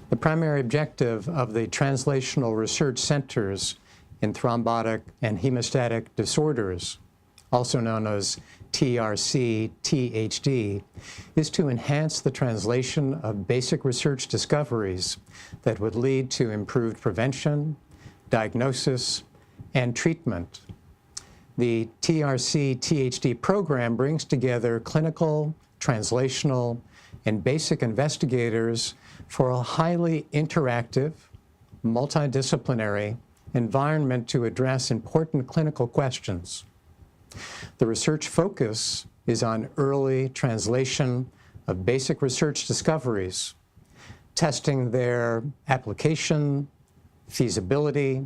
The primary objective of the translational research centers in thrombotic and hemostatic disorders, also known as TRC-THD, is to enhance the translation of basic research discoveries that would lead to improved prevention, diagnosis, and treatment. The TRC-THD program brings together clinical, translational, and basic investigators for a highly interactive, multidisciplinary environment to address important clinical questions. The research focus is on early translation of basic research discoveries, testing their application, feasibility,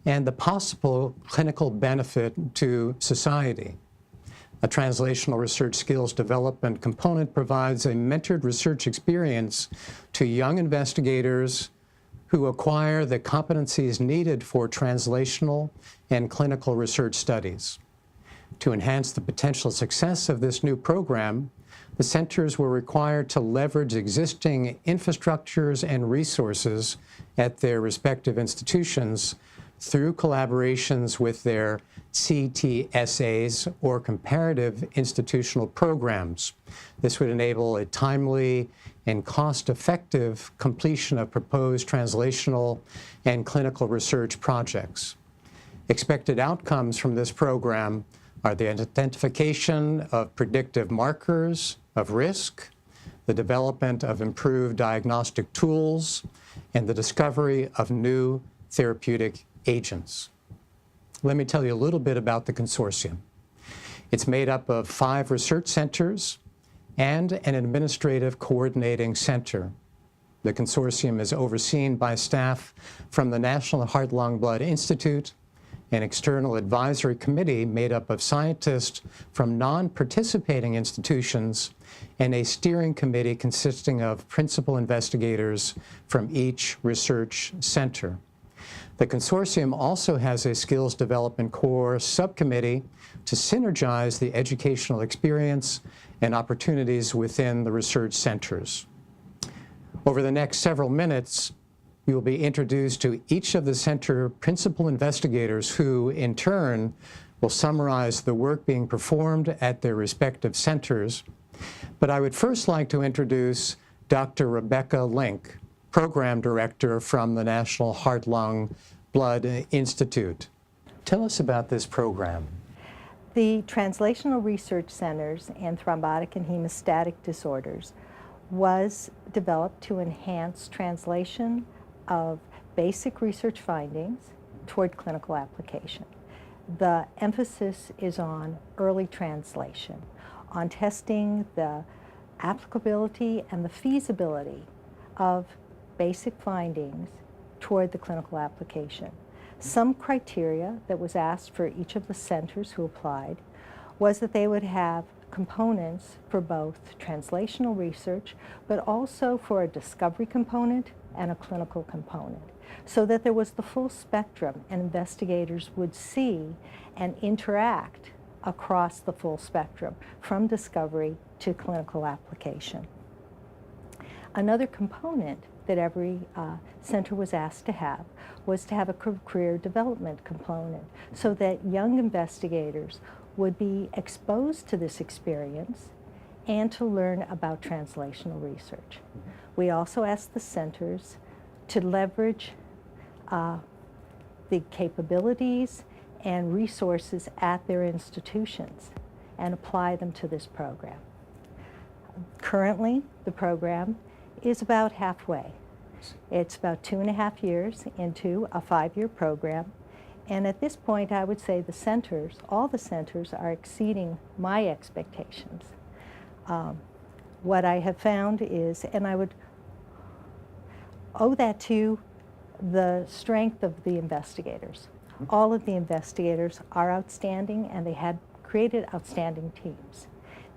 and the possible clinical benefit to society. A translational research skills development component provides a mentored research experience to young investigators who acquire the competencies needed for translational and clinical research studies. To enhance the potential success of this new program, the centers were required to leverage existing infrastructures and resources at their respective institutions through collaborations with their CTSAs, or comparative institutional programs. This would enable a timely and cost-effective completion of proposed translational and clinical research projects. Expected outcomes from this program are the identification of predictive markers of risk, the development of improved diagnostic tools, and the discovery of new therapeutic agents. Let me tell you a little bit about the consortium. It's made up of 5 research centers and an administrative coordinating center. The consortium is overseen by staff from the National Heart, Lung, Blood Institute, an external advisory committee made up of scientists from non-participating institutions, and a steering committee consisting of principal investigators from each research center. The consortium also has a skills development core subcommittee to synergize the educational experience and opportunities within the research centers. Over the next several minutes, you will be introduced to each of the center principal investigators who, in turn, will summarize the work being performed at their respective centers. But I would first like to introduce Dr. Rebecca Link, Program Director from the National Heart, Lung, Blood Institute. Tell us about this program. The Translational Research Centers in Thrombotic and Hemostatic Disorders was developed to enhance translation of basic research findings toward clinical application. The emphasis is on early translation, on testing the applicability and the feasibility of basic findings toward the clinical application. Some criteria that was asked for each of the centers who applied was that they would have components for both translational research, but also for a discovery component and a clinical component, so that there was the full spectrum and investigators would see and interact across the full spectrum from discovery to clinical application. Another component that every center was asked to have was to have a career development component, so that young investigators would be exposed to this experience and to learn about translational research. We also asked the centers to leverage the capabilities and resources at their institutions and apply them to this program. Currently, the program is about halfway. It's about 2.5 years into a 5-year program, and at this point I would say the centers, all the centers, are exceeding my expectations. What I have found is, and I would owe that to the strength of the investigators. All of the investigators are outstanding, and they had created outstanding teams.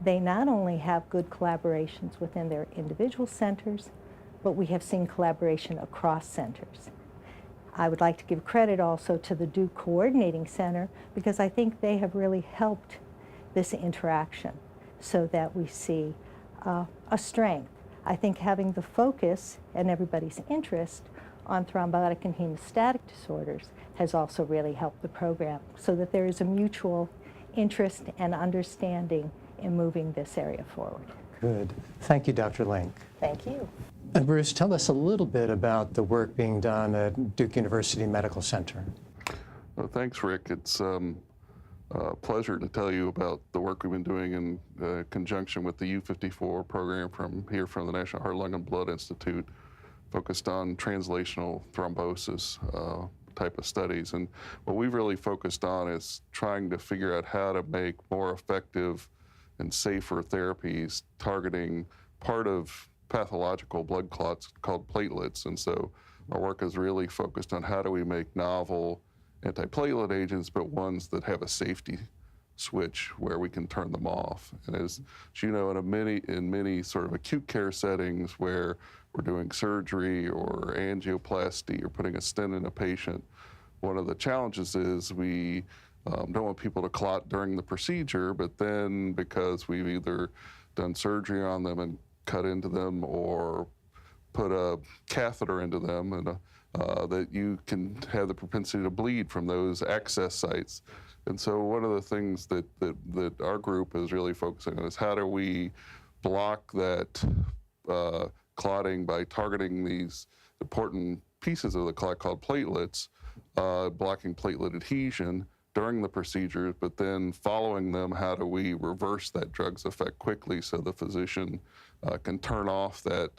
They not only have good collaborations within their individual centers, but we have seen collaboration across centers. I would like to give credit also to the Duke Coordinating Center, because I think they have really helped this interaction so that we see a strength I think having the focus and everybody's interest on thrombotic and hemostatic disorders has also really helped the program, so that there is a mutual interest and understanding in moving this area forward. Good. Thank you, Dr. Link. Thank you. And Bruce, tell us a little bit about the work being done at Duke University Medical Center. Well, thanks, Rick. It's a pleasure to tell you about the work we've been doing in conjunction with the U54 program from the National Heart, Lung, and Blood Institute, focused on translational thrombosis type of studies. And what we've really focused on is trying to figure out how to make more effective and safer therapies targeting part of pathological blood clots called platelets. And so our work is really focused on how do we make novel antiplatelet agents, but ones that have a safety switch where we can turn them off. And as you know, in many sort of acute care settings where we're doing surgery or angioplasty or putting a stent in a patient, one of the challenges is we don't want people to clot during the procedure, but then because we've either done surgery on them and cut into them or put a catheter into them, and that you can have the propensity to bleed from those access sites. And so one of the things that our group is really focusing on is how do we block that clotting by targeting these important pieces of the clot called platelets, blocking platelet adhesion during the procedure, but then following them, how do we reverse that drug's effect quickly so the physician can turn off that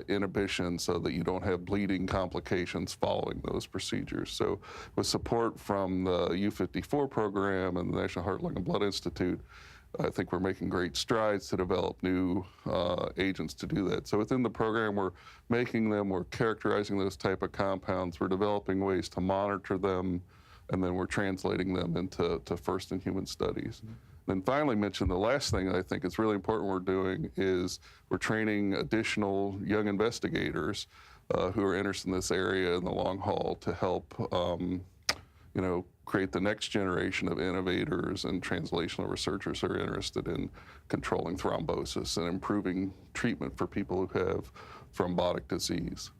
inhibition so that you don't have bleeding complications following those procedures. So with support from the U54 program and the National Heart, Lung, and Blood Institute, I think we're making great strides to develop new agents to do that. So within the program, we're making them, we're characterizing those type of compounds, we're developing ways to monitor them, and then we're translating them into first-in-human studies. Then finally mention the last thing that I think is really important we're doing is we're training additional young investigators who are interested in this area in the long haul to help create the next generation of innovators and translational researchers who are interested in controlling thrombosis and improving treatment for people who have thrombotic disease.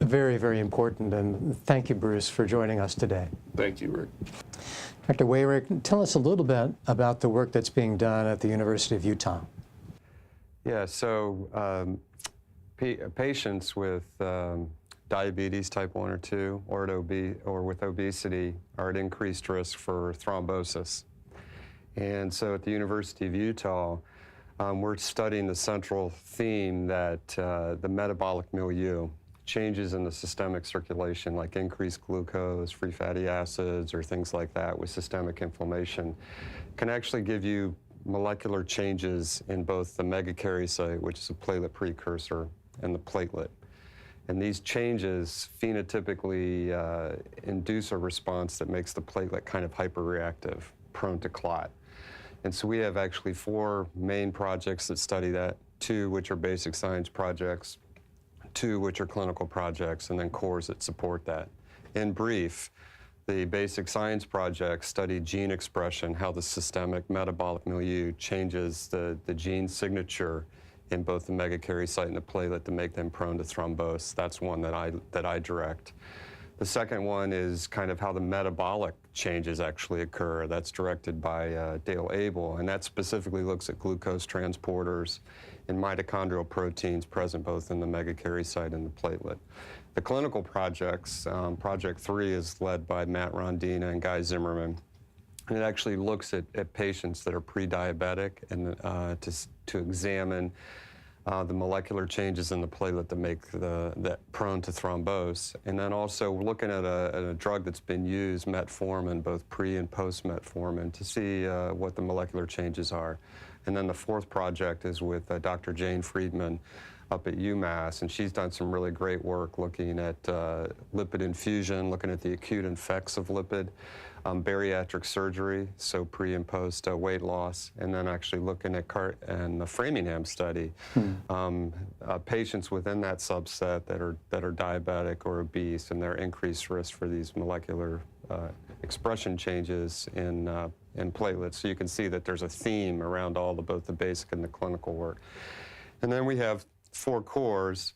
Very, very important, and thank you, Bruce, for joining us today. Thank you, Rick. Dr. Wayrick, tell us a little bit about the work that's being done at the University of Utah. Yeah, so patients with diabetes type 1 or 2 or with obesity are at increased risk for thrombosis. And so at the University of Utah, we're studying the central theme that the metabolic milieu, changes in the systemic circulation like increased glucose, free fatty acids, or things like that with systemic inflammation, can actually give you molecular changes in both the megakaryocyte, which is a platelet precursor, and the platelet. And these changes phenotypically induce a response that makes the platelet kind of hyperreactive, prone to clot. And so we have actually 4 main projects that study that, 2 which are basic science projects, 2 which are clinical projects, and then cores that support that. In brief, the basic science projects study gene expression, how the systemic metabolic milieu changes the gene signature in both the megakaryocyte and the platelet to make them prone to thrombose. That's one that I direct. The second one is kind of how the metabolic changes actually occur. That's directed by Dale Abel, and that specifically looks at glucose transporters and mitochondrial proteins present both in the megakaryocyte and the platelet. The clinical projects, Project 3 is led by Matt Rondina and Guy Zimmerman, and it actually looks at patients that are pre-diabetic and to examine the molecular changes in the platelet that make that prone to thrombose. And then also looking at a drug that's been used, metformin, both pre and post metformin, to see what the molecular changes are. And then the 4th project is with Dr. Jane Friedman up at UMass, and she's done some really great work looking at lipid infusion, looking at the acute effects of lipid, bariatric surgery, so pre and post weight loss, and then actually looking at the Framingham study, patients within that subset that are diabetic or obese, and their increased risk for these molecular expression changes in platelets. So you can see that there's a theme around both the basic and the clinical work. And then we have 4 cores,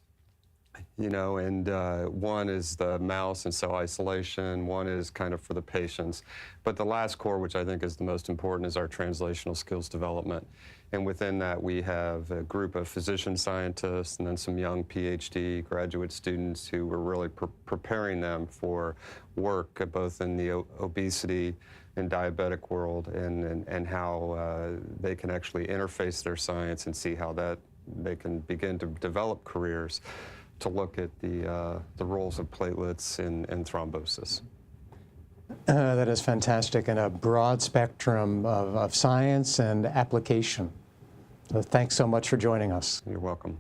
you know, and one is the mouse and cell isolation, one is kind of for the patients. But the last core, which I think is the most important, is our translational skills development. And within that, we have a group of physician scientists and then some young PhD graduate students who were really preparing them for work both in the obesity and diabetic world, and how they can actually interface their science and see how that they can begin to develop careers to look at the roles of platelets in thrombosis. That is fantastic, and a broad spectrum of science and application. So thanks so much for joining us. You're welcome.